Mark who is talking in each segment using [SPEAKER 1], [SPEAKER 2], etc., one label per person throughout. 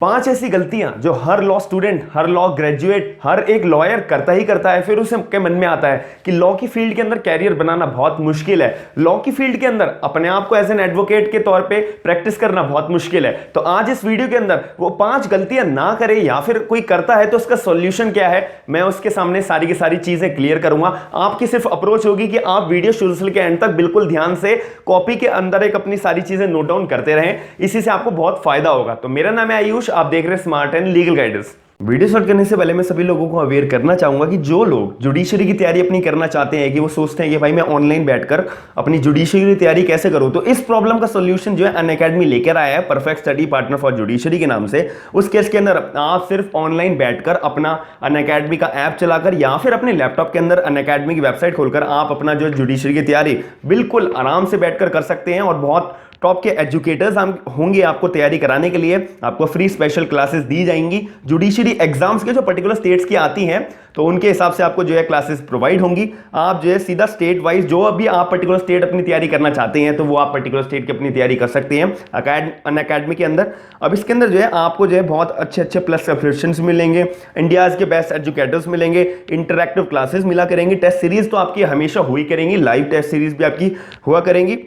[SPEAKER 1] 5 ऐसी गलतियां जो हर लॉ स्टूडेंट, हर लॉ ग्रेजुएट, हर एक लॉयर करता ही करता है। फिर उसके मन में आता है कि लॉ की फील्ड के अंदर कैरियर बनाना बहुत मुश्किल है, लॉ की फील्ड के अंदर अपने आप को एज एन एडवोकेट के तौर पे प्रैक्टिस करना बहुत मुश्किल है। तो आज इस वीडियो के अंदर वो 5 गलतियां ना करे, या फिर कोई करता है तो उसका सॉल्यूशन क्या है, मैं उसके सामने सारी की सारी चीजें क्लियर करूंगा। आपकी सिर्फ अप्रोच होगी कि आप वीडियो शुरू से लेकर एंड तक बिल्कुल ध्यान से कॉपी के अंदर एक अपनी सारी चीजें नोट डाउन करते रहें, इसी से आपको बहुत फायदा होगा। तो मेरा नाम है आयुष, आप देख रहे हैं smart and legal guidance. Video start करने से पहले मैं सभी लोगों को अवेयर करना चाहूंगा कि जो लोग जुडिशरी की तैयारी अपनी करना चाहते हैं, कि वो सोचते हैं कि भाई मैं ऑनलाइन बैठकर अपनी जुडिशरी की तैयारी कैसे करूं, तो इस प्रॉब्लम का सॉल्यूशन जो है अनअकैडमी लेकर आया है, perfect study partner for judiciary के नाम से। उस केस के अंदर आप सिर्फ ऑनलाइन बैठकर अपना अनअकैडमी का ऐप चलाकर या फिर अपने लैपटॉप के अंदर अनअकैडमी की वेबसाइट खोलकर आप अपना जो जुडिशरी की तैयारी बिल्कुल आराम से बैठकर कर सकते हैं। और बहुत टॉप के एजुकेटर्स होंगे आपको तैयारी कराने के लिए, आपको फ्री स्पेशल क्लासेस दी जाएंगी। जुडिशरी एग्जाम्स के जो पर्टिकुलर स्टेट्स की आती हैं तो उनके हिसाब से आपको जो है क्लासेस प्रोवाइड होंगी। आप जो है सीधा स्टेट वाइज जो अभी आप पर्टिकुलर स्टेट अपनी तैयारी करना चाहते हैं तो वो आप पर्टिकुलर स्टेट की अपनी तैयारी कर सकते हैं अनअकैडमी के अंदर। अब इसके अंदर जो है आपको जो है बहुत अच्छे अच्छे प्लस सब्सक्रिप्शंस मिलेंगे, इंडियाज के बेस्ट एजुकेटर्स मिलेंगे, इंटरैक्टिव क्लासेस मिला करेंगे, टेस्ट सीरीज तो आपकी हमेशा हुई करेंगी, लाइव टेस्ट सीरीज भी आपकी हुआ करेंगी।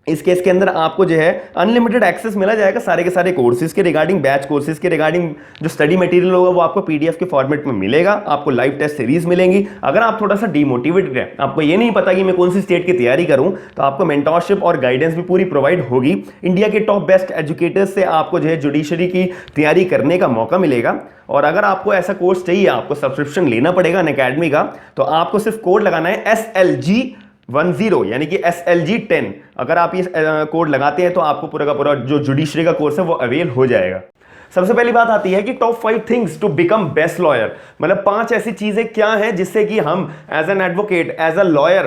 [SPEAKER 1] इस केस के अंदर आपको जो है अनलिमिटेड एक्सेस मिला जाएगा सारे के सारे कोर्सेज के रिगार्डिंग, बैच कोर्सेज के रिगार्डिंग। जो स्टडी मटेरियल होगा वो आपको पीडीएफ के फॉर्मेट में मिलेगा, आपको लाइव टेस्ट सीरीज मिलेंगी। अगर आप थोड़ा सा डीमोटिवेटेड है, आपको ये नहीं पता कि मैं कौन सी स्टेट की तैयारी करूं, तो आपको मेंटरशिप और गाइडेंस भी पूरी प्रोवाइड होगी। इंडिया के टॉप बेस्ट एजुकेटर्स से आपको जो है जुडिशरी की तैयारी करने का मौका मिलेगा। और अगर आपको ऐसा कोर्स चाहिए, आपको सब्सक्रिप्शन लेना पड़ेगा अनअकैडमी का, तो आपको सिर्फ कोड लगाना है SLG10 यानी कि SLG10। अगर आप ये कोड लगाते हैं तो आपको पूरा का पूरा जो जुडिशरी का कोर्स है वो अवेल हो जाएगा। सबसे पहली बात आती है कि top 5 things to become best lawyer, मतलब 5 ऐसी चीजें क्या हैं जिससे कि हम as an advocate, as a lawyer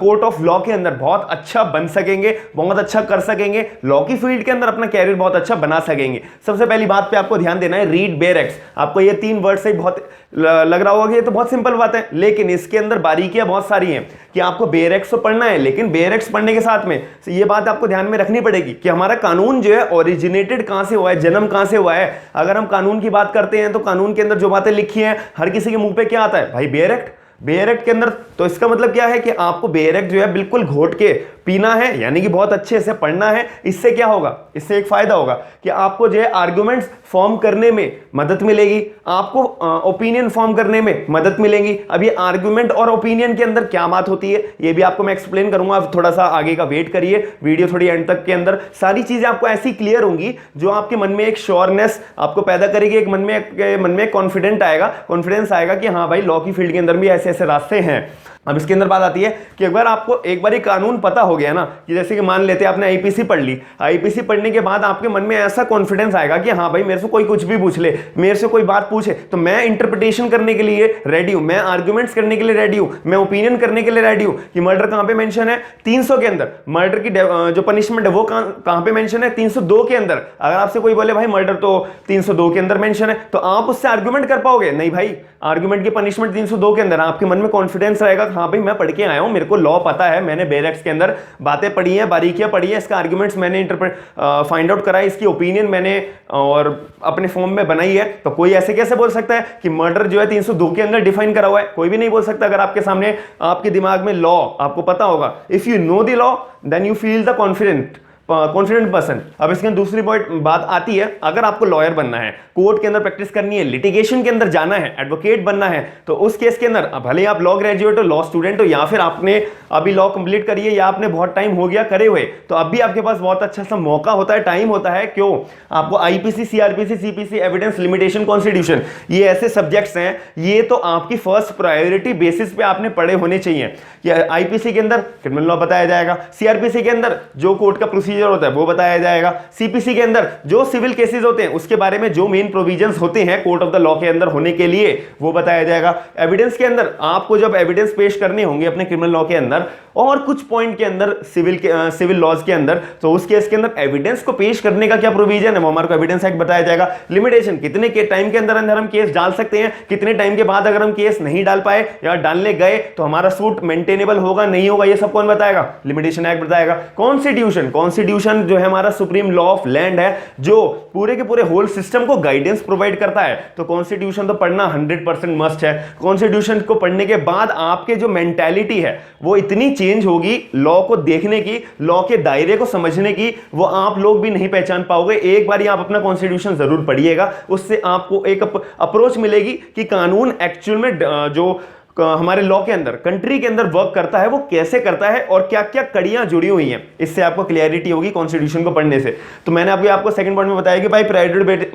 [SPEAKER 1] court of law के अंदर बहुत अच्छा बन सकेंगे, बहुत अच्छा कर सकेंगे, लॉ की फील्ड के अंदर अपना कैरियर बहुत अच्छा बना सकेंगे। सबसे पहली बात पे आपको ध्यान देना है, रीड बेयर एक्ट्स। आपको ये 3 वर्ड से बहुत लग रहा होगा कि ये तो बहुत सिंपल बात है, लेकिन इसके अंदर बारीकियां बहुत सारी हैं कि आपको बेयर एक्ट्स तो पढ़ना है, लेकिन बेयर एक्ट्स पढ़ने के साथ में ये बात आपको ध्यान में रखनी पड़ेगी कि हमारा कानून जो है ओरिजिनेटेड कहां से हुआ है, जन्म कहां से हुआ है। अगर हम कानून की बात करते हैं तो कानून के अंदर जो बातें लिखी हैं हर किसी के मुंह पे क्या आता है, भाई बेयर एक्ट। बेयर एक्ट के अंदर तो इसका मतलब क्या है कि आपको बेयर एक्ट जो है बिल्कुल घोट के पीना है, यानी कि बहुत अच्छे से पढ़ना है। इससे क्या होगा, इससे एक फायदा होगा कि आपको जो है आर्गुमेंट्स फॉर्म करने में मदद मिलेगी, आपको ओपिनियन फॉर्म करने में मदद मिलेगी। अब ये आर्गुमेंट और ओपिनियन के अंदर क्या बात होती है ये भी आपको मैं एक्सप्लेन करूंगा, थोड़ा सा आगे का वेट करिए, वीडियो थोड़ी एंड तक के अंदर सारी चीजें आपको ऐसी क्लियर होंगी जो आपके मन में एक श्योरनेस आपको पैदा करेगी, एक मन में कॉन्फिडेंस आएगा कि हाँ भाई लॉ की फील्ड के अंदर भी ऐसे ऐसे रास्ते हैं। अब इसके अंदर बात आती है कि अगर आपको एक बार कानून पता हो गया ना, कि जैसे कि मान लेते हैं आपने आईपीसी पढ़ ली, आईपीसी पढ़ने के बाद आपके मन में ऐसा कॉन्फिडेंस आएगा कि हाँ भाई मेरे से कोई कुछ भी पूछ ले, मेरे से कोई बात पूछे तो मैं इंटरप्रिटेशन करने के लिए रेडी हूं, मैं आर्गुमेंट्स करने के लिए रेडी हूं, मैं ओपिनियन करने के लिए रेडी हूं कि मर्डर कहां पे मेंशन है 300 के अंदर, मर्डर की जो पनिशमेंट है वो कहां पे मेंशन है 302 के अंदर। अगर आपसे कोई बोले भाई मर्डर तो 302 के अंदर मेंशन है, तो आप उससे आर्गुमेंट कर पाओगे? नहीं भाई, आर्गुमेंट की पनिशमेंट 302 के अंदर। आपके मन में कॉन्फिडेंस रहेगा, हाँ भाई मैं पढ़ के आया हूं, मेरे को लॉ पता है, मैंने बेयर एक्ट्स के अंदर बातें पढ़ी हैं, बारीकियां पढ़ी है, इसका आर्गुमेंट्स मैंने फाइंड आउट करा है, इसकी ओपिनियन मैंने और अपने फॉर्म में बनाई है। तो कोई ऐसे कैसे बोल सकता है कि मर्डर जो है 302 के अंदर डिफाइन करा हुआ है? कोई भी नहीं बोल सकता। अगर आपके सामने आपके दिमाग में लॉ आपको पता होगा, if you know the law then you feel the confident person. अब इसके दूसरी बात आती है, अगर आपको लॉयर बनना है, कोर्ट के अंदर प्रैक्टिस करनी है, लिटिगेशन के अंदर जाना है, एडवोकेट बनना है, तो उस केस के अंदर भले आप लॉ ग्रेजुएट हो, लॉ स्टूडेंट हो, या फिर आपने अभी लॉ कंप्लीट करी है या आपने बहुत टाइम हो गया करे हुए, तो अभी आपके पास बहुत अच्छा सा मौका होता है, टाइम होता है। क्यों? आपको IPC, CrPC, CPC, evidence, limitation, constitution, ये ऐसे सब्जेक्ट्स हैं, ये तो आपकी फर्स्ट प्रायोरिटी बेसिस पे आपने पढ़े होने चाहिए। आईपीसी के अंदर क्रिमिनल लॉ बताया जाएगा, सीआरपीसी के अंदर जो कोर्ट का प्रोसीजर होता है वो बताया जाएगा, सीपीसी के अंदर जो सिविल केसेस होते हैं उसके बारे में जो मेन प्रोविजंस होते हैं कोर्ट ऑफ द लॉ के अंदर होने के लिए वो बताया जाएगा। एविडेंस के अंदर आपको जब एविडेंस पेश करने होंगे अपने क्रिमिनल लॉ के अंदर और कुछ पॉइंट के अंदर सिविल लॉज के अंदर, तो उस केस के अंदर एविडेंस को पेश करने का क्या प्रोविजन है वो हमारे को एविडेंस एक्ट बताया जाएगा। लिमिटेशन, कितने के टाइम के अंदर हम केस डाल सकते हैं, कितने टाइम के बाद अगर हम केस नहीं डाल पाए या डालने गए तो हमारा सूट मेंटेनेबल होगा नहीं होगा, ये सब कौन बताएगा? लिमिटेशन एक्ट बताएगा। कॉन्स्टिट्यूशन कॉन्स्टिट्यूशन जो है हमारा सुप्रीम लॉ ऑफ लैंड है, जो पूरे के पूरे होल सिस्टम को गाइडेंस प्रोवाइड करता है। तो कॉन्स्टिट्यूशन तो पढ़ना 100% मस्ट है। कॉन्स्टिट्यूशन को पढ़ने के बाद आपके जो मेंटालिटी है वो इतनी चेंज होगी, लॉ को देखने की, लॉ के दायरे को समझने की, वो आप लोग भी नहीं पहचान पाओगे। एक बार आप अपना कॉन्स्टिट्यूशन जरूर पढ़िएगा, उससे आपको एक अप्रोच मिलेगी कि कानून एक्चुअल में जो हमारे लॉ के अंदर, कंट्री के अंदर वर्क करता है वो कैसे करता है और क्या क्या कड़ियां जुड़ी हुई हैं, इससे आपको क्लियरिटी होगी कॉन्स्टिट्यूशन को पढ़ने से। तो मैंने आपको सेकंड पॉइंट में बताया कि भाई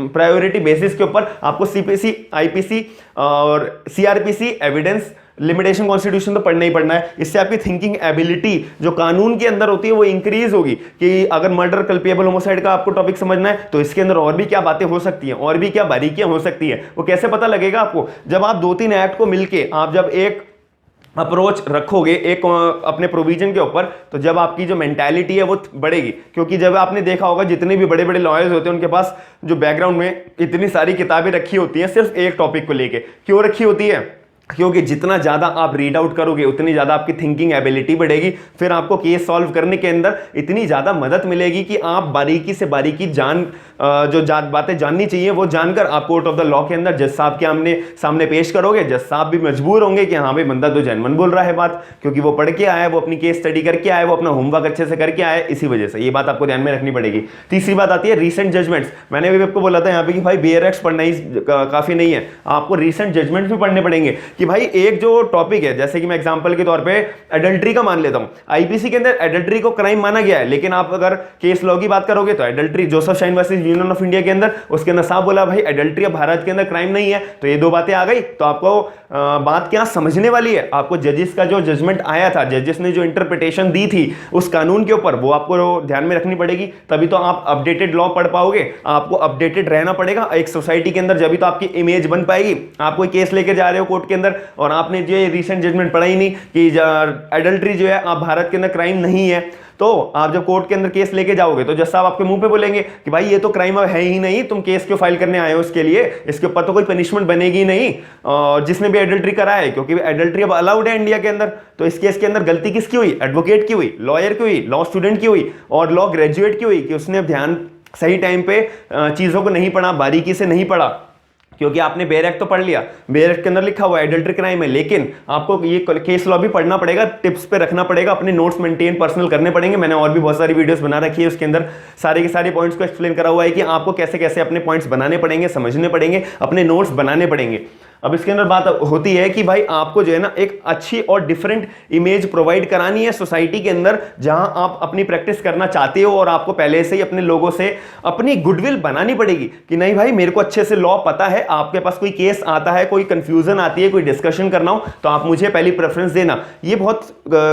[SPEAKER 1] प्रायोरिटी बेसिस के ऊपर आपको सीपीसी, आईपीसी और सीआरपीसी, एविडेंस लिमिटेशन कॉन्स्टिट्यूशन तो पढ़ना ही पढ़ना है। इससे आपकी थिंकिंग एबिलिटी जो कानून के अंदर होती है वो इंक्रीज होगी कि अगर मर्डर, कल्पेबल, होमोसाइड का आपको टॉपिक समझना है तो इसके अंदर और भी क्या बातें हो सकती हैं, और भी क्या बारीकियां हो सकती है, वो कैसे पता लगेगा आपको? जब आप 2-3 एक्ट को मिलके आप जब एक अप्रोच रखोगे एक अपने प्रोविजन के ऊपर, तो जब आपकी जो मेंटालिटी है वो बढ़ेगी। क्योंकि जब आपने देखा होगा जितने भी बड़े बड़े लॉयर्स होते हैं उनके पास जो बैकग्राउंड में इतनी सारी किताबें रखी होती हैं सिर्फ एक टॉपिक को लेके। क्यों रखी होती है? क्योंकि जितना ज्यादा आप रीड आउट करोगे उतनी ज्यादा आपकी थिंकिंग एबिलिटी बढ़ेगी, फिर आपको केस सॉल्व करने के अंदर इतनी ज्यादा मदद मिलेगी कि आप बारीकी से बारीकी जो बातें जाननी चाहिए वो जानकर आप कोर्ट ऑफ द लॉ के अंदर जज साहब के सामने पेश करोगे। जज साहब भी मजबूर होंगे कि हाँ भाई बंदा तो जेन्युइन बोल रहा है बात, क्योंकि वो पढ़ के आया है, वो अपनी केस स्टडी करके आया है, वो अपना होमवर्क अच्छे से करके आया है, इसी वजह से। ये बात आपको ध्यान में रखनी पड़ेगी। तीसरी बात आती है रीसेंट जजमेंट्स। मैंने भी आपको बोला था यहाँ पे कि भाई बेयर एक्ट्स पढ़ना ही काफी नहीं है, आपको रीसेंट जजमेंट्स भी पढ़ने पड़ेंगे। कि भाई एक जो टॉपिक है, जैसे कि मैं एग्जांपल के तौर पे एडल्ट्री का मान लेता हूं, आईपीसी के अंदर एडल्ट्री को क्राइम माना गया है, लेकिन आप अगर केस लॉ की बात करोगे तो adultery Joseph shine versus union of India के अंदर उसके अंदर साफ बोला भाई एडल्ट्री भारत के अंदर क्राइम नहीं है। तो ये दो बातें आ गई, तो आपको बात क्या समझने वाली है, आपको जजेस का जो जजमेंट आया था, जजेस ने जो इंटरप्रिटेशन दी थी उस कानून के ऊपर, वो आपको ध्यान में रखनी पड़ेगी। तभी तो आप अपडेटेड लॉ पढ़ पाओगे, आपको अपडेटेड रहना पड़ेगा एक सोसाइटी के अंदर, जब तो आपकी इमेज बन पाएगी। आप कोई केस लेके जा रहे हो कोर्ट के अंदर और आपने जो रीसेंट जजमेंट पढ़ा ही नहीं कि एडल्ट्री जो है आप भारत के अंदर क्राइम नहीं है, तो आप जब कोर्ट के अंदर केस लेके जाओगे तो जज साहब आपके मुंह पे बोलेंगे कि भाई ये तो क्राइम है ही नहीं, तुम केस क्यों फाइल करने आए हो इसके लिए, इसके ऊपर तो कोई पनिशमेंट बनेगी नहीं जिसने भी एडल्ट्री करा है, क्योंकि एडल्ट्री अब अलाउड है इंडिया के अंदर। तो इस केस के अंदर गलती किसकी हुई? एडवोकेट की हुई, लॉयर की हुई, लॉ स्टूडेंट की हुई और लॉ ग्रेजुएट की हुई कि उसने ध्यान सही टाइम पे चीजों को नहीं पढ़ा, बारीकी से नहीं पढ़ा। क्योंकि आपने बेयर एक्ट तो पढ़ लिया, बेयर एक्ट के अंदर लिखा हुआ है एडल्ट्री क्राइम है, लेकिन आपको ये केस लॉ भी पढ़ना पड़ेगा, टिप्स पे रखना पड़ेगा, अपने नोट्स मेंटेन पर्सनल करने पड़ेंगे। मैंने और भी बहुत सारी वीडियोस बना रखी है, उसके अंदर सारे के सारे पॉइंट्स को एक्सप्लेन करा हुआ है कि आपको कैसे कैसे अपने पॉइंट्स बनाने पड़ेंगे, समझने पड़ेंगे, अपने नोट्स बनाने पड़ेंगे। अब इसके अंदर बात होती है कि भाई आपको जो है ना एक अच्छी और डिफरेंट इमेज प्रोवाइड करानी है सोसाइटी के अंदर, जहां आप अपनी प्रैक्टिस करना चाहते हो और आपको पहले से ही अपने लोगों से अपनी गुडविल बनानी पड़ेगी कि नहीं भाई मेरे को अच्छे से लॉ पता है, आपके पास कोई केस आता है, कोई कंफ्यूजन आती है, कोई डिस्कशन करना हो तो आप मुझे पहली प्रेफरेंस देना। ये बहुत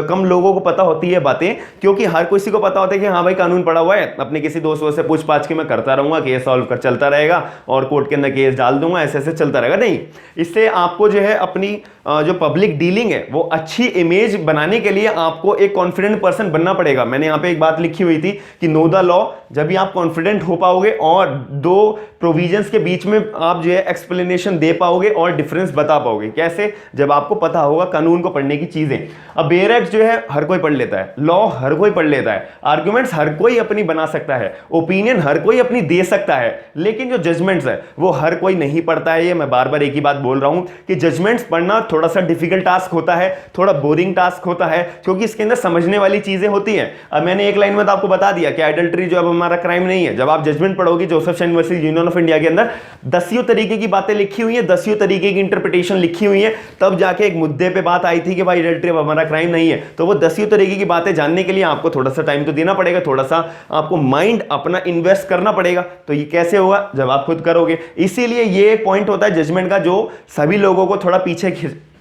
[SPEAKER 1] कम लोगों को पता होती है बातें, क्योंकि हर किसी को पता होता है कि हाँ भाई कानून पढ़ा हुआ है, अपने किसी दोस्तों से पूछ पाछ के मैं करता रहूंगा, केस सॉल्व कर चलता रहेगा और कोर्ट के अंदर केस डाल दूंगा, ऐसे ऐसे चलता रहेगा। नहीं, इससे आपको जो है अपनी जो पब्लिक डीलिंग है वो अच्छी इमेज बनाने के लिए आपको एक कॉन्फिडेंट पर्सन बनना पड़ेगा। मैंने यहां पे एक बात लिखी हुई थी कि नो द लॉ, जब भी आप कॉन्फिडेंट हो पाओगे और दो प्रोविजंस के बीच में आप जो है एक्सप्लेनेशन दे पाओगे और डिफरेंस बता पाओगे। कैसे? जब आपको पता होगा कानून को पढ़ने की चीजें। अब बेयर एक्ट जो है हर कोई पढ़ लेता है, लॉ हर कोई पढ़ लेता है, आर्ग्यूमेंट्स हर कोई अपनी बना सकता है, ओपिनियन हर कोई अपनी दे सकता है, लेकिन जो जजमेंट्स है वो हर कोई नहीं पढ़ता है। ये मैं बार बार एक ही बात बोल रहा हूं कि जजमेंट्स पढ़ना थोड़ा सा डिफिकल्ट टास्क होता है, थोड़ा बोरिंग टास्क होता है, क्योंकि इसके अंदर समझने वाली चीजें होती हैं। अब मैंने एक लाइन में तो आपको बता दिया कि एडल्ट्री जो अब हमारा क्राइम नहीं है। जब आप जजमेंट पढ़ोगे Joseph shine versus union of India के अंदर 10 तरीके की बातें लिखी हुई है, 10 तरीके की इंटरप्रिटेशन लिखी हुई है, तब जाके एक मुद्दे पे बात आई थी कि भाई एडल्ट्री अब हमारा क्राइम नहीं है। तो वो 10 तरीके की बातें जानने के लिए आपको थोड़ा सा टाइम तो देना पड़ेगा, थोड़ा सा आपको माइंड अपना इन्वेस्ट करना पड़ेगा। तो ये कैसे होगा? जब आप खुद करोगे। इसीलिए ये पॉइंट होता है जजमेंट का जो सभी लोगों को थोड़ा पीछे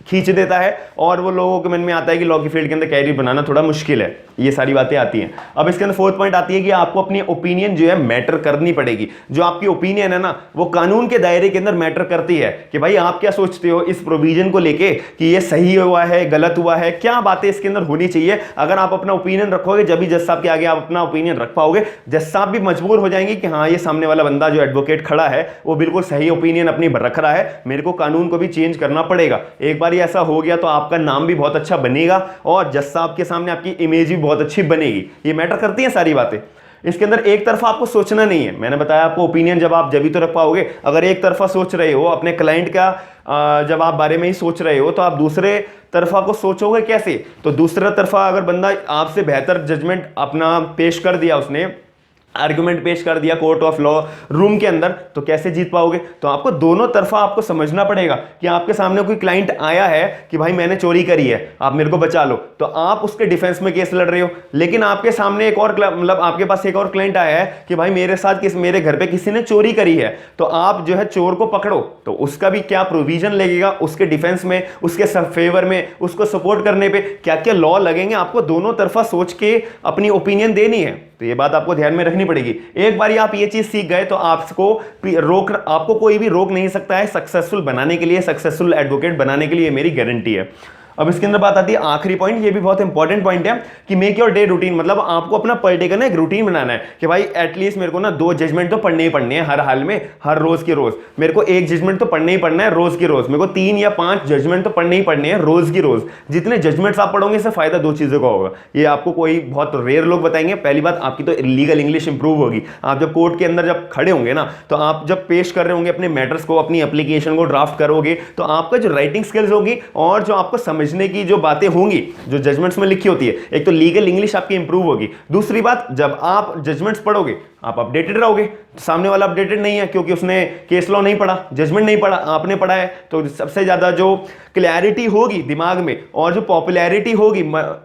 [SPEAKER 1] खींच देता है और वो लोगों के मन में आता है कि लॉ की फील्ड के अंदर कैरियर बनाना थोड़ा मुश्किल है। ये सारी बातें आती हैं। अब इसके अंदर फोर्थ पॉइंट आती है कि आपको अपनी ओपिनियन जो है मैटर करनी पड़ेगी। जो आपकी ओपिनियन है ना वो कानून के दायरे के अंदर मैटर करती है कि भाई आप क्या सोचते हो इस प्रोविजन को लेके कि ये सही हुआ है, गलत हुआ है, क्या बातें इसके अंदर होनी चाहिए। अगर आप अपना ओपिनियन रखोगे जब भी जज साहब के आगे आप अपना ओपिनियन रख पाओगे, जज साहब भी मजबूर हो जाएंगे कि हाँ ये सामने वाला बंदा जो एडवोकेट खड़ा है वो बिल्कुल सही ओपिनियन अपनी रख रहा है, मेरे को कानून को भी चेंज करना पड़ेगा। एक बार ऐसा हो गया तो आपका नाम भी बहुत अच्छा बनेगा और जज साहब के सामने आपकी इमेज भी बहुत अच्छी बनेगी। ये मैटर करती है सारी बातें। इसके अंदर एक तरफा आपको सोचना नहीं है। मैंने बताया आपको ओपिनियन जब आप जब तो रख पाओगे, अगर एक तरफा सोच रहे हो अपने क्लाइंट का जब आप बारे में ही सोच रहे हो तो आप दूसरे तरफा को सोचोगे कैसे? तो दूसरा तरफा अगर बंदा आपसे बेहतर जजमेंट अपना पेश कर दिया, उसने आर्गुमेंट पेश कर दिया कोर्ट ऑफ लॉ रूम के अंदर, तो कैसे जीत पाओगे? तो आपको दोनों तरफा आपको समझना पड़ेगा कि आपके सामने कोई क्लाइंट आया है कि भाई मैंने चोरी करी है, आप मेरे को बचा लो, तो आप उसके डिफेंस में केस लड़ रहे हो। लेकिन आपके सामने एक और मतलब आपके पास एक और क्लाइंट आया है कि भाई मेरे साथ मेरे घर पे किसी ने चोरी करी है, तो आप जो है चोर को पकड़ो, तो उसका भी क्या प्रोविजन लगेगा, उसके डिफेंस में, उसके फेवर में, उसको सपोर्ट करने पे क्या क्या लॉ लगेंगे, आपको दोनों तरफा सोच के अपनी ओपिनियन देनी है। तो ये बात आपको ध्यान में रखनी पड़ेगी। एक बार आप ये चीज सीख गए तो आपको कोई भी रोक नहीं सकता है सक्सेसफुल बनाने के लिए, सक्सेसफुल एडवोकेट बनाने के लिए, मेरी गारंटी है। अब इसके अंदर बात आती है आखिरी पॉइंट, ये भी बहुत इंपॉर्टेंट पॉइंट है कि मेक योर डे रूटीन। मतलब आपको अपना पर डे का ना एक रूटीन बनाना है कि भाई एटलीस्ट मेरे को ना 2 जजमेंट तो पढ़ने ही पढ़ने हैं हर हाल में, हर रोज के रोज। मेरे को 1 जजमेंट तो पढ़ने ही पढ़ना है रोज के रोज। मेरे को 3 या 5 जजमेंट तो पढ़ने ही पढ़ने हैं रोज की रोज। जितने जजमेंट्स आप पढ़ोगे इससे फायदा 2 चीजों का होगा। ये आपको कोई बहुत रेयर लोग बताएंगे। पहली बात, आपकी तो लीगल इंग्लिश इंप्रूव होगी। आप जब कोर्ट के अंदर जब खड़े होंगे ना, तो आप जब पेश कर रहे होंगे अपने मैटर्स को, अपनी एप्लीकेशन को ड्राफ्ट करोगे, तो आपका जो राइटिंग स्किल्स होगी और जो आपको समझने की जो बातें होंगी जो जजमेंट्स में लिखी होती है, एक तो लीगल इंग्लिश आपकी इंप्रूव होगी। दूसरी बात, जब आप जजमेंट्स पढ़ोगे आप अपडेटेड रहोगे। सामने वाला अपडेटेड नहीं है क्योंकि उसने केस लॉ नहीं पढ़ा, जजमेंट नहीं पढ़ा, आपने पढ़ा है। तो सबसे ज्यादा जो क्लैरिटी होगी दिमाग में और जो पॉपुलैरिटी होगी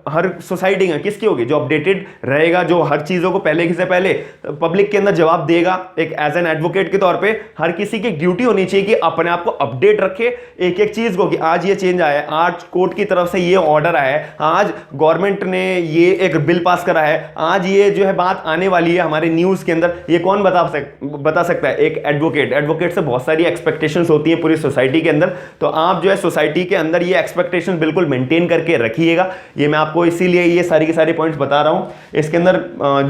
[SPEAKER 1] हर सोसाइटी में किसकी होगी? जो अपडेटेड रहेगा, जो हर चीजों को पहले से पहले पब्लिक के अंदर जवाब देगा। एक एज एन एडवोकेट के तौर पे हर किसी की ड्यूटी होनी चाहिए कि अपने आप को अपडेट रखे एक एक चीज को, कि आज ये चेंज आया है, आज कोर्ट की तरफ से ये ऑर्डर आया है, आज गवर्नमेंट ने ये एक बिल पास करा है, आज ये जो है बात आने वाली है हमारे न्यूज के अंदर। ये कौन बता सकता है? एक एडवोकेट। एडवोकेट से बहुत सारी एक्सपेक्टेशंस होती हैं पूरी सोसाइटी के अंदर। तो आप जो है सोसाइटी के अंदर ये एक्सपेक्टेशंस बिल्कुल मेंटेन करके रखिएगा। ये मैं आपको इसीलिए ये सारी के सारे पॉइंट्स बता रहा हूं। इसके अंदर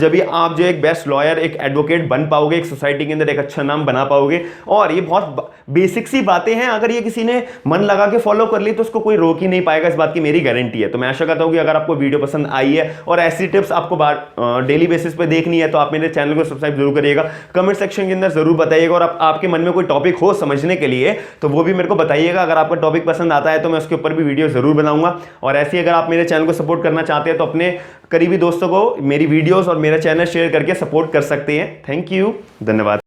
[SPEAKER 1] जब भी आप जो एक बेस्ट लॉयर, एक एडवोकेट बन पाओगे, एक सोसाइटी के अंदर एक अच्छा नाम बना पाओगे। और ये बहुत बेसिक सी बातें हैं, अगर ये किसी ने मन लगा के फॉलो कर ली तो उसको कोई रोक ही नहीं पाएगा, इस बात की मेरी गारंटी है। तो मैं आशा करता हूं कि अगर आपको वीडियो पसंद आई है और ऐसी टिप्स आपको डेली बेसिस पे देखनी है, तो आप मेरे चैनल को सब्सक्राइब जरूर करिएगा। कमेंट सेक्शन के अंदर जरूर बताइएगा, और आपके मन में कोई टॉपिक हो समझने के लिए तो वो भी मेरे को बताइएगा। अगर आपका टॉपिक पसंद आता है तो मैं उसके ऊपर भी वीडियो जरूर बनाऊंगा। और ऐसे ही अगर आप मेरे चैनल को सपोर्ट करना चाहते हैं तो अपने करीबी दोस्तों को मेरी वीडियोस और मेरा चैनल शेयर करके सपोर्ट कर सकते हैं। थैंक यू, धन्यवाद।